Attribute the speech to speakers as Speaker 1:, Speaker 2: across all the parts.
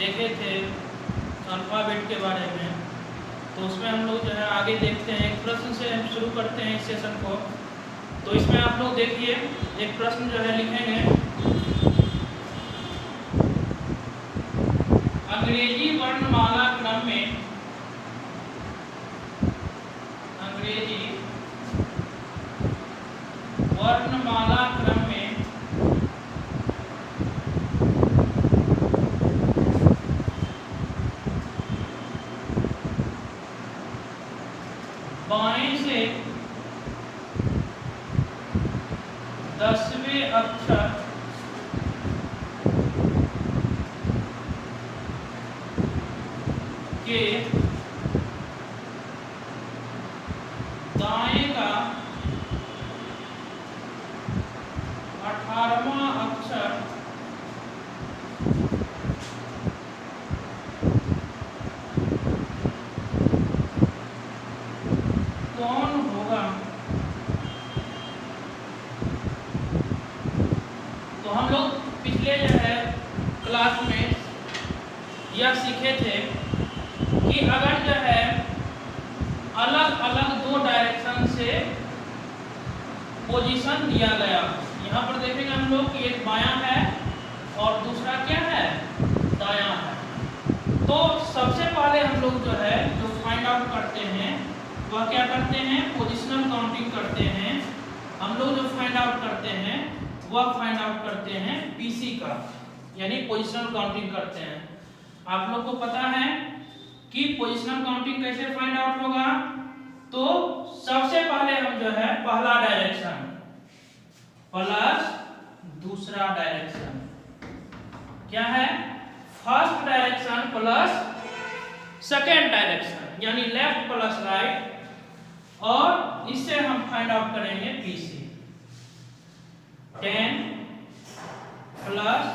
Speaker 1: देखे थे अल्फ़ाबेट के बारे में, तो उसमें हम लोग जो है आगे देखते हैं। एक प्रश्न से हम शुरू करते हैं इस सेशन को। तो इसमें आप लोग देखिए एक प्रश्न जो है लिखेंगे, अंग्रेजी वर्णमाला क्रम में अंग्रेजी वर्णमाला क्रम में बाएं से 10वें अक्षर के दाएं का 18वां अक्षर कौन होगा। तो हम लोग पिछले जो है क्लास में यह सीखे थे कि अगर जो है अलग अलग दो डायरेक्शन से पोजीशन दिया गया, यहाँ पर देखेंगे हम लोग कि एक बायां है और दूसरा क्या है, दायां है। तो सबसे पहले हम लोग जो है जो फाइंड आउट करते हैं वह क्या करते हैं, पोजिशनल काउंटिंग करते हैं। हम लोग जो फाइंड आउट करते हैं वह फाइंड आउट करते हैं पीसी का, यानी पोजिशनल काउंटिंग करते हैं। आप लोग को पता है कि पोजिशनल काउंटिंग कैसे फाइंड आउट होगा। तो सबसे पहले हम जो है पहला डायरेक्शन प्लस दूसरा डायरेक्शन क्या है, first direction plus second direction, यानी लेफ्ट प्लस राइट, और इससे हम फाइंड आउट करेंगे पीसी। 10 प्लस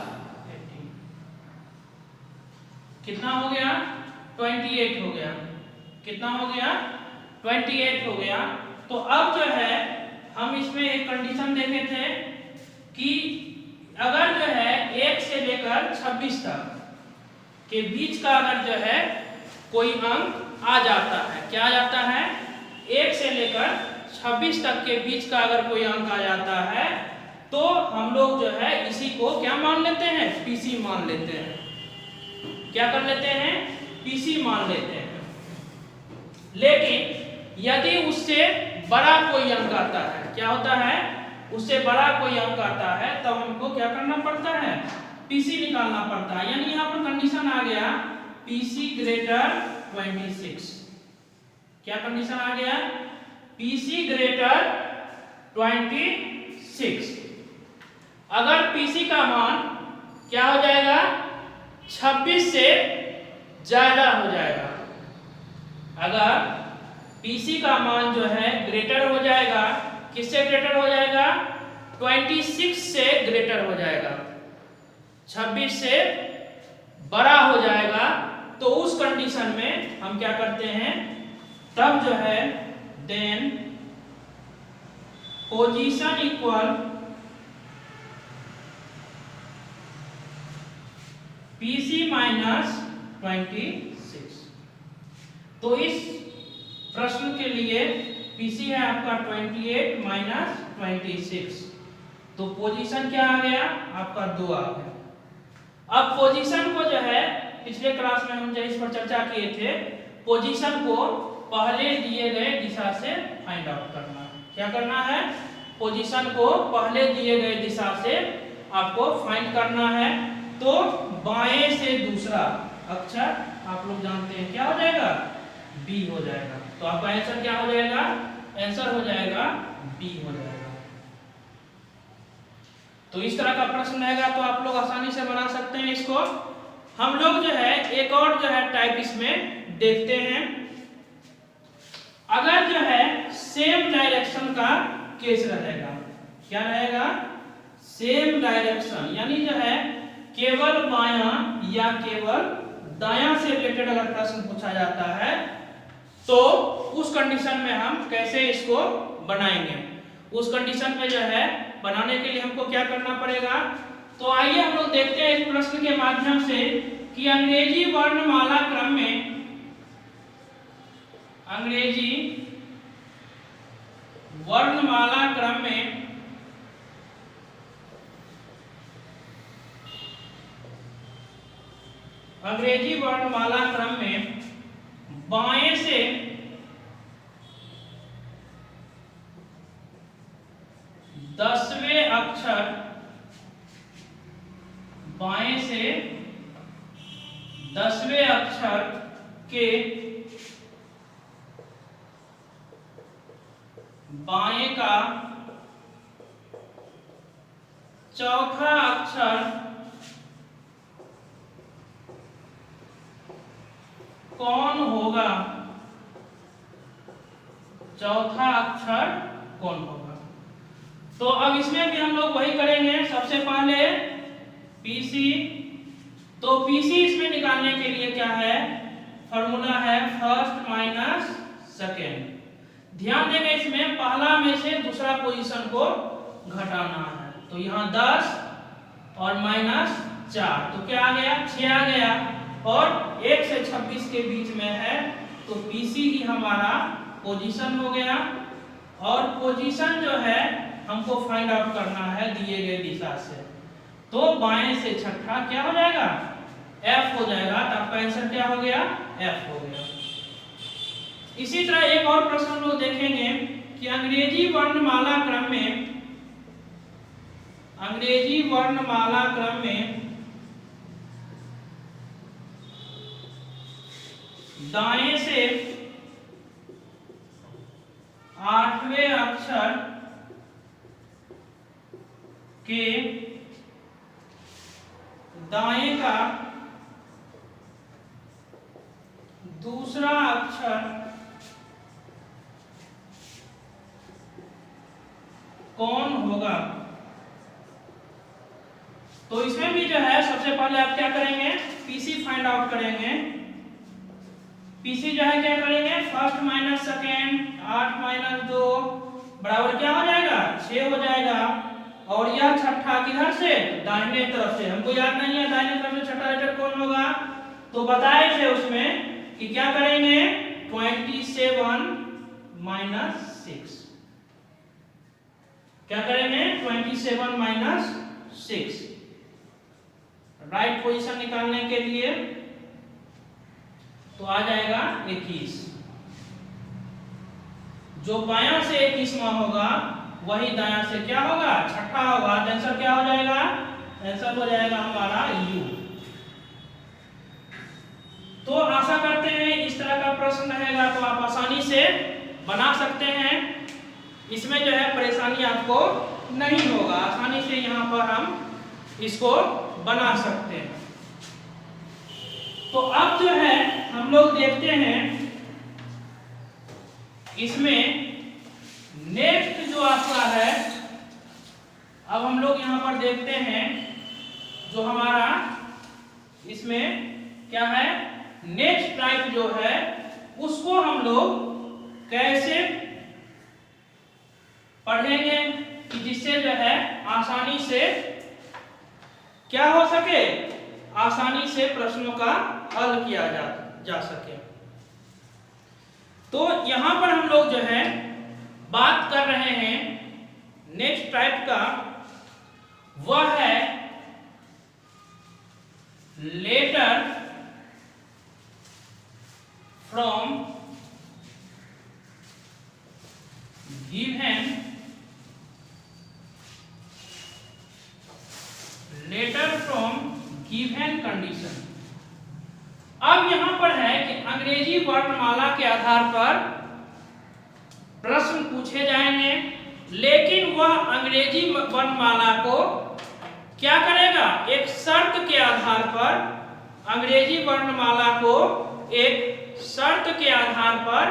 Speaker 1: 18 कितना हो गया, 28 हो गया। कितना हो गया, 28 हो गया। तो अब जो है हम इसमें एक कंडीशन देखे थे कि अगर जो है 1 से लेकर 26 तक के बीच का अगर जो है कोई अंक आ जाता है, क्या आ जाता है, 1 से लेकर 26 तक के बीच का अगर कोई अंक आ जाता है तो हम लोग जो है इसी को क्या मान लेते हैं, पीसी मान लेते हैं। क्या कर लेते हैं, पीसी मान लेते हैं। लेकिन यदि उससे बड़ा कोई अंक आता है, क्या होता है, उससे बड़ा कोई अंक आता है तब हमको क्या करना पड़ता है, पीसी निकालना पड़ता है। यानी यहाँ पर कंडीशन आ गया पीसी ग्रेटर 26। क्या कंडीशन आ गया, पीसी ग्रेटर 26। अगर पीसी का मान क्या हो जाएगा, 26 से ज्यादा हो जाएगा। अगर पीसी का मान जो है ग्रेटर हो जाएगा, किससे ग्रेटर हो जाएगा, 26 से ग्रेटर हो जाएगा, 26 से बड़ा हो जाएगा। तो उस कंडीशन में हम क्या करते हैं, तब जो है then position equal PC minus 26। तो इस प्रश्न के लिए पीसी है आपका 28 माइनस 26। तो पोजीशन क्या आ गया, आपका 2 आ गया। अब पोजीशन को जो है पिछले क्लास में हम जो इस पर चर्चा किए थे, पोजीशन को पहले दिए गए दिशा से फाइंड आउट करना है। क्या करना है, पोजीशन को पहले दिए गए दिशा से आपको फाइंड करना है। तो बाएं से दूसरा अक्षर आप लोग जानते हैं क्या हो जाएगा, बी हो जाएगा। तो आपका आंसर क्या हो जाएगा, आंसर हो जाएगा बी हो जाएगा। तो इस तरह का प्रश्न रहेगा तो आप लोग आसानी से बना सकते हैं इसको। हम लोग जो है एक और जो है टाइप इसमें देखते हैं। अगर जो है सेम डायरेक्शन का केस रहेगा, क्या रहेगा, सेम डायरेक्शन, यानी जो है केवल बायां या केवल दायां से रिलेटेड अगर प्रश्न पूछा जाता है तो उस कंडीशन में हम कैसे इसको बनाएंगे। उस कंडीशन में जो है बनाने के लिए हमको क्या करना पड़ेगा। तो आइए हम लोग देखते हैं इस प्रश्न के माध्यम से कि अंग्रेजी वर्णमाला क्रम में अंग्रेजी वर्णमाला क्रम में अंग्रेजी वर्णमाला क्रम में बाएं से दसवें अक्षर बाएं से 10वें अक्षर के बाएं का चौथा अक्षर कौन होगा? चौथा अक्षर कौन होगा? तो अब इसमें भी हम लोग वही करेंगे। सबसे पहले पीसी, तो पीसी इसमें निकालने के लिए क्या है? फॉर्मूला है फर्स्ट माइनस सेकेंड। ध्यान देंगे इसमें पहला में से दूसरा पोजीशन को घटाना है। तो यहाँ 10 और माइनस 4, तो क्या आ गया? 6 आ गया। और 1 से 26 के बीच में है, तो पीसी ही हमारा पोजीशन हो गया। और पोजीशन जो है हमको फाइंड आउट करना है दिए गए दिशा से। तो बाएं से छठा क्या हो जाएगा? एफ हो जाएगा। तो आपका आंसर क्या हो गया? एफ हो गया। इसी तरह एक और प्रश्न हम लोग देखेंगे कि अंग्रेजी वर्णमाला क्रम में दाएं से 8वें अक्षर के दाएं का दूसरा अक्षर कौन होगा? तो इसमें भी जो है सबसे पहले आप क्या करेंगे? पीसी फाइंड आउट करेंगे। पीसी जो है क्या करेंगे? फर्स्ट माइनस सेकेंड, 8 माइनस 2 बराबर क्या हो जाएगा? 6 हो जाएगा। और यह छठा किधर से? दाहिने तरफ से। हमको याद नहीं है दाहिने तरफ से छठा लेटर कौन होगा, तो बताए थे उसमें कि क्या करेंगे? 27 माइनस 6। क्या करेंगे? 27 माइनस 6। राइट पोजीशन निकालने के लिए तो आ जाएगा 21। जो बायां से 21वां होगा वही दायां से क्या होगा? छठा होगा। आंसर क्या हो जाएगा? आंसर हो जाएगा हमारा यू। तो आशा करते हैं इस तरह का प्रश्न रहेगा तो आप आसानी से बना सकते हैं। इसमें जो है परेशानी आपको नहीं होगा, आसानी से यहाँ पर हम इसको बना सकते हैं। तो अब जो है हम लोग देखते हैं इसमें नेक्स्ट जो आपका है, अब हम लोग यहाँ पर देखते हैं जो हमारा इसमें क्या है? नेक्स्ट टाइप जो है उसको हम लोग कैसे पढ़ेंगे कि जिससे जो है आसानी से क्या हो सके? आसानी से प्रश्नों का हल किया जा सके। तो यहां पर हम लोग जो है बात कर रहे हैं नेक्स्ट टाइप का, वह है लेटर फ्रॉम गिवन कंडीशन। अब यहां पर है कि अंग्रेजी वर्णमाला के आधार पर प्रश्न पूछे जाएंगे, लेकिन वह अंग्रेजी वर्णमाला को क्या करेगा? एक शर्त के आधार पर, अंग्रेजी वर्णमाला को एक शर्त के आधार पर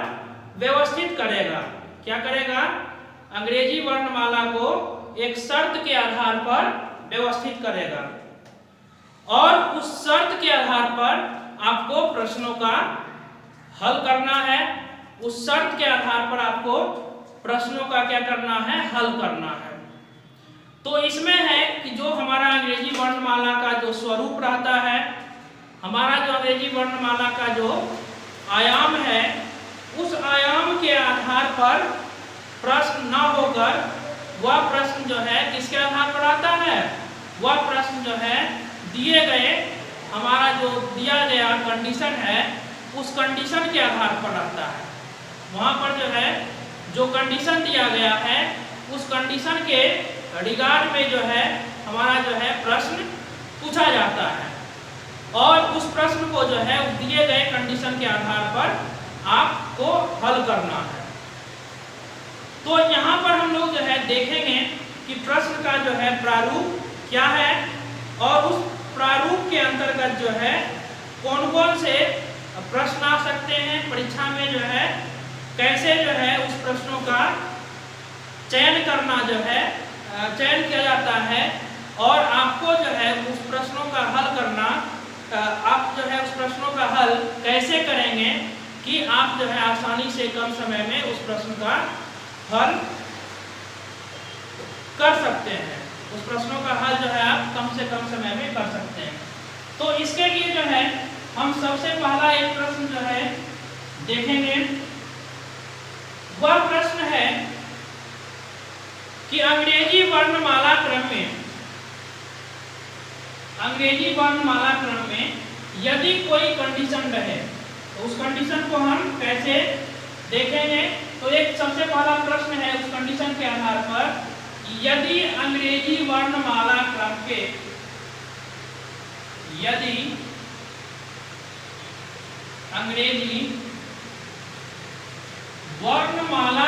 Speaker 1: व्यवस्थित करेगा। क्या करेगा? अंग्रेजी वर्णमाला को एक शर्त के आधार पर व्यवस्थित करेगा और उस शर्त के आधार पर आपको प्रश्नों का हल करना है। उस शर्त के आधार पर आपको प्रश्नों का क्या करना है? हल करना है। तो इसमें है कि जो हमारा अंग्रेजी वर्णमाला का जो स्वरूप रहता है हमारा जो अंग्रेजी वर्णमाला का जो आयाम है, उस आयाम के आधार पर प्रश्न न होकर वह प्रश्न जो है किसके आधार पर आता है, वह प्रश्न जो है दिए गए, हमारा जो दिया गया कंडीशन है उस कंडीशन के आधार पर आता है। वहाँ पर जो है जो कंडीशन दिया गया है उस कंडीशन के रिगार्ड में जो है हमारा जो है प्रश्न पूछा जाता है और उस प्रश्न को जो है उस दिए गए कंडीशन के आधार पर आपको हल करना है। तो यहाँ पर हम लोग जो है देखेंगे कि प्रश्न का जो है प्रारूप क्या है और उस प्रारूप के अंतर्गत जो है कौन कौन से प्रश्न आ सकते हैं परीक्षा में, जो है कैसे जो है उस प्रश्नों का चयन करना जो है चयन किया जाता है और आपको जो है उस प्रश्नों का हल करना, आप जो है उस प्रश्नों का हल कैसे करेंगे कि आप जो है आसानी से कम समय में उस प्रश्न का हल कर सकते हैं। उस प्रश्नों का हल जो है आप कम से कम समय में कर सकते हैं। तो इसके लिए जो है हम सबसे पहला एक प्रश्न जो है देखेंगे। वह प्रश्न है कि अंग्रेजी वर्णमाला क्रम में यदि कोई कंडीशन रहे तो उस कंडीशन को हम कैसे देखेंगे। तो एक सबसे पहला प्रश्न है उस कंडीशन के आधार पर, यदि अंग्रेजी वर्णमाला क्रम के यदि अंग्रेजी वर्णमाला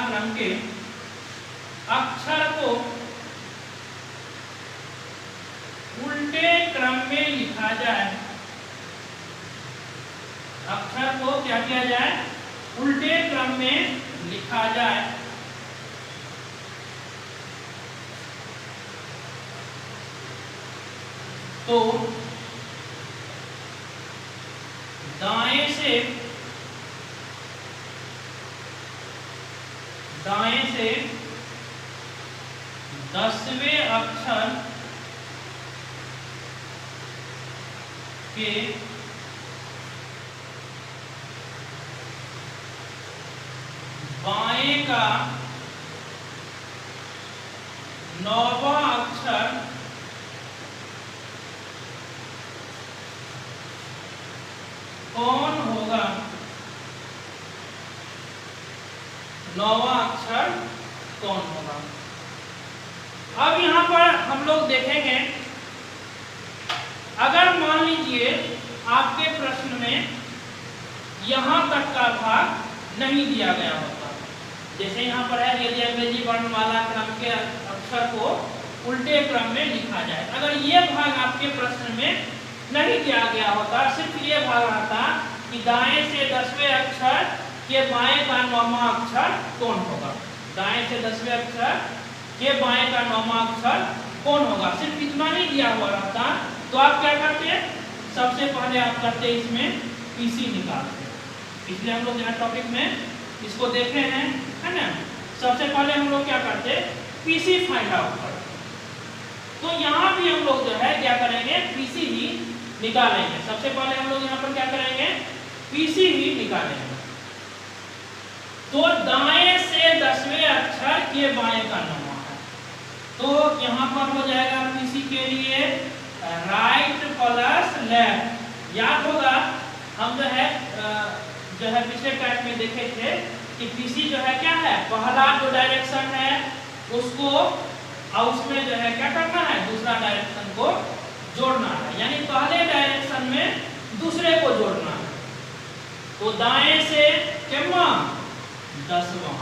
Speaker 1: क्रम के अक्षर को उल्टे क्रम में लिखा जाए, अक्षर को क्या किया जाए, उल्टे क्रम में लिखा जाए, तो दाएं से 10वें अक्षर के बाएं का 9वां अक्षर कौन होगा, 9वां अक्षर कौन होगा। अब यहाँ पर हम लोग देखेंगे, अगर मान लीजिए आपके प्रश्न में यहाँ तक का भाग नहीं दिया गया होता, जैसे यहाँ पर है यदि अंग्रेजी वर्णमाला क्रम के अक्षर को उल्टे क्रम में लिखा जाए, अगर ये भाग आपके प्रश्न में नहीं दिया गया होता, सिर्फ ये भाग आता कि दाएं से 10वें अक्षर के बाएं का 9वां अक्षर कौन होगा, दाएं से 10वें अक्षर के बाएं का 9वां अक्षर कौन होगा, सिर्फ इतना ही दिया हुआ रहता, तो आप क्या करते, सबसे पहले आप करते इसमें पीसी निकालते। इसलिए हम लोग यहाँ टॉपिक में इसको देखे हैं, है ना। सबसे पहले हम लोग क्या करते, पीसी फाइंड आउट करते। तो यहाँ भी हम लोग जो है क्या करेंगे, पीसी ही निकालेंगे। सबसे पहले हम लोग यहाँ पर क्या करेंगे, पीसी ही निकालेंगे। तो दाएं से 10वें अक्षर के बाएं का 9वां है, तो यहाँ पर हो जाएगा पीसी के लिए राइट प्लस लेफ्ट। याद होगा हम जो है पिछले टाइप में देखे थे कि पीसी जो है क्या है, पहला जो डायरेक्शन है उसको और उसमें जो है क्या करना है, दूसरा डायरेक्शन को जोड़ना है, यानी पहले डायरेक्शन में दूसरे को जोड़ना है। तो दाएं से कितना, 10वां,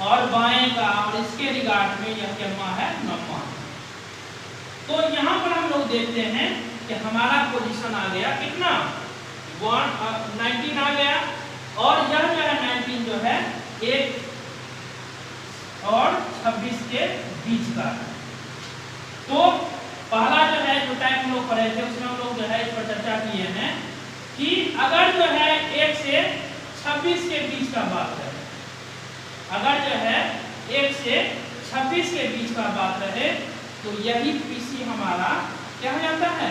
Speaker 1: और बाएं का और इसके रिगार्ड में यह कितना है, 9वां। तो यहाँ पर हम लोग देखते हैं कि हमारा पोजीशन आ गया कितना, 19 आ गया, और यह जो है 19 जो है 1 और 26 के बीच का है। तो पहला जो है जो टाइप हम लोग पढ़े थे उसमें हम लोग जो है इस पर चर्चा किए हैं कि अगर जो है 1 से 26 के बीच का बात है, अगर जो है 1 से सरफेस के बीच का बात रहे तो यही पीसी हमारा क्या हो जाता है,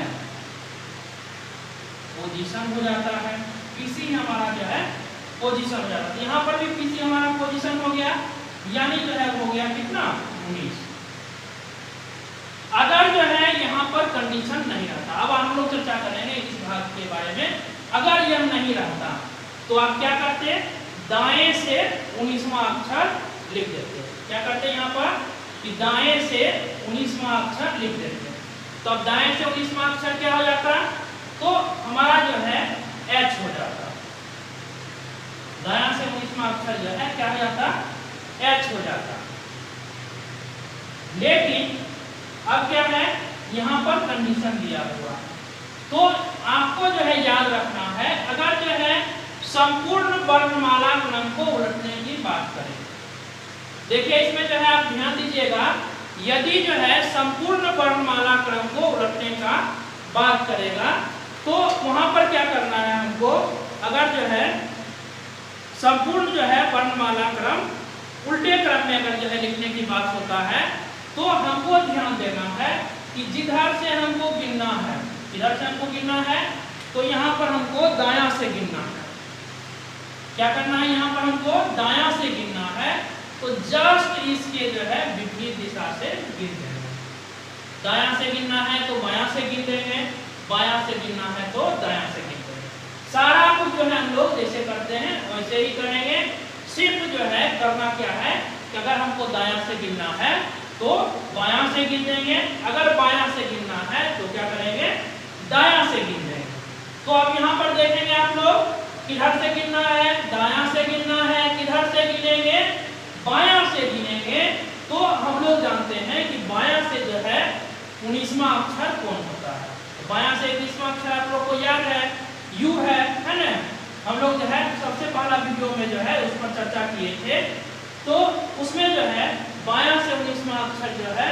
Speaker 1: पोजीशन हो जाता है। पीसी हमारा जो है पोजीशन हो जाता है। यहाँ पर भी पीसी हमारा पोजीशन हो गया, यानी जो है हो गया कितना 19। अगर जो है यहाँ पर कंडीशन नहीं रहता, अब हम लोग चर्चा करेंगे इस भाग के बारे में। अगर यह नहीं रहता तो आप क्या करते, दाएं से 19वां अक्षर लिख देते। क्या करते हैं यहाँ पर कि दाएं से 19वां अक्षर लिख देते। तो अब दाएं से 19वां अक्षर क्या हो जाता, तो हमारा जो है H हो जाता। दायां से 19वां अक्षर जो है क्या हो जाता, H हो जाता। लेकिन अब क्या है, यहाँ पर कंडीशन दिया हुआ, तो आपको जो है याद रखना है, अगर जो है संपूर्ण वर्णमाला क्रम को उलटने की बात करें। देखिए इसमें जो है आप ध्यान दीजिएगा, यदि जो है संपूर्ण वर्णमाला क्रम को उलटने का बात करेगा तो वहां पर क्या करना है हमको, अगर जो है संपूर्ण जो है वर्णमाला क्रम उल्टे क्रम में अगर जो है लिखने की बात होता है तो हमको ध्यान देना है कि जिधर से हमको गिनना है, जिधर से हमको गिनना है तो यहाँ पर हमको दायां से गिनना है। क्या करना है, यहाँ पर हमको दायां से गिनना है, तो जस्ट इसके जो है विपरीत दिशा से गिन देंगे। दायां से गिनना है तो बायां से गिन देंगे, बायां से गिनना है तो दायां से गिन देंगे। सारा कुछ जो है हम लोग जैसे करते हैं वैसे ही करेंगे। सिर्फ जो है करना क्या है कि अगर हमको दायां से गिनना है तो बायां से गिन देंगे, अगर बायां से गिनना है तो क्या करेंगे, दायां से गिन देंगे। तो अब यहाँ पर देखेंगे आप लोग, किधर से गिनना है, दायां से गिनना है, किधर से गिनेंगे, बायां से गिनेंगे। तो हम लोग जानते हैं कि बायां से जो है 19वां अक्षर कौन होता है। तो बायां से 19वां अक्षर आप लोग को याद है, यू है ना। हम लोग जो है सबसे पहला वीडियो में जो है उस पर चर्चा किए थे, तो उसमें जो है बायां से 19वां अक्षर जो है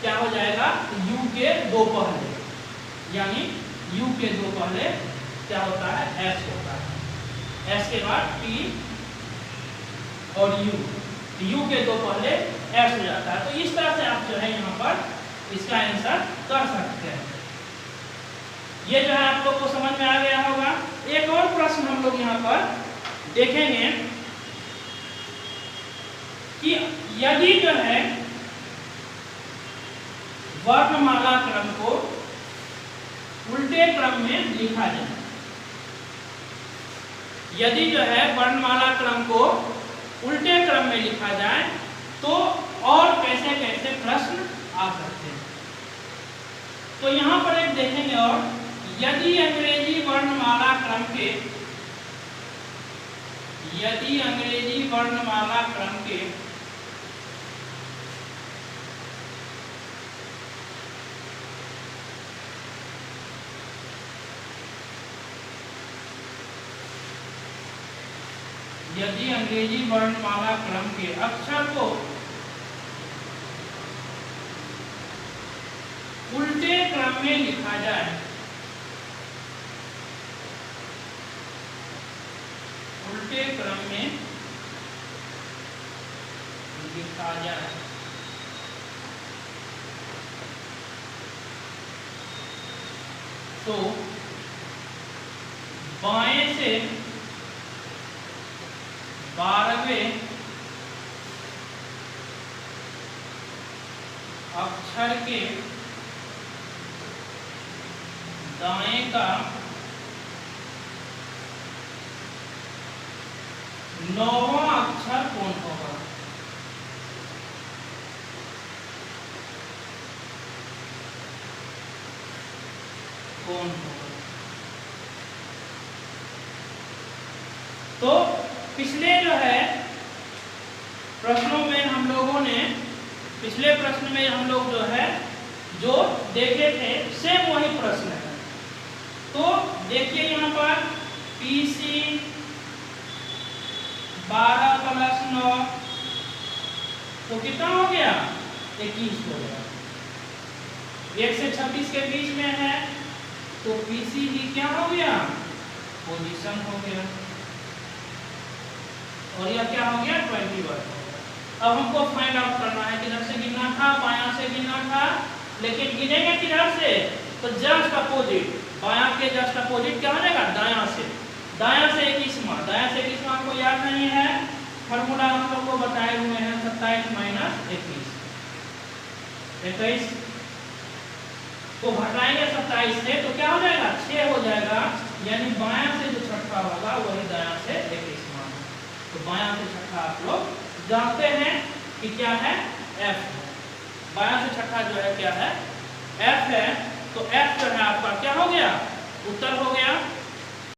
Speaker 1: क्या हो जाएगा, यू के दो पहले, यानी यू के दो पहले क्या होता है, एस होता है। एस के बाद टी और यू के दो पहले एस हो जाता है। तो इस तरह से आप जो है यहाँ पर इसका आंसर कर सकते हैं। ये जो है आप लोग को समझ में आ गया होगा। एक और प्रश्न हम लोग यहाँ पर देखेंगे कि यदि जो है वर्णमाला क्रम को उल्टे क्रम में लिखा जाए, यदि जो है वर्णमाला क्रम को उल्टे क्रम में लिखा जाए तो और कैसे कैसे प्रश्न आ सकते हैं। तो यहाँ पर एक देखेंगे, और यदि अंग्रेजी वर्णमाला क्रम के, यदि अंग्रेजी वर्णमाला क्रम के यदि अंग्रेजी वर्णमाला क्रम के अक्षर को उल्टे क्रम में लिखा जाए, उल्टे क्रम में लिखा जाए तो बाएं से 12वें अक्षर के दाएं का 9वां अक्षर कौन होगा। कौन होगा। तो पिछले जो है प्रश्नों में हम लोगों ने, पिछले प्रश्न में हम लोग जो है जो देखे थे सेम वही प्रश्न है। तो देखिए यहाँ पर PC 12 + 9 तो कितना हो गया, 21 हो गया। 1 से 26 के बीच में है तो PC ही क्या हो गया, पोजीशन हो गया, और यह क्या हो गया 21 हो गया। अब हमको फाइंड आउट करना है किधर से था, बायां से गिनना था, लेकिन गिनेंगे किधर से? तो जस्ट अपोजिट, बायां के जस्ट अपोजिट क्या हो जाएगा? दायां से। दायां से 21वां, दायां से 21वां को याद नहीं है, फॉर्मूला हम लोग को बताए हुए हैं 27 माइनस 21 को हटाएंगे 27 से तो क्या हो जाएगा? 6 हो जाएगा, यानी बायां से जो छठा होगा वही दायां से 21वां। तो बायां से छठा आप लोग जानते हैं कि क्या है? F। बायां से छठा जो है क्या है? F है। तो F जो है आपका क्या हो गया? उत्तर हो गया।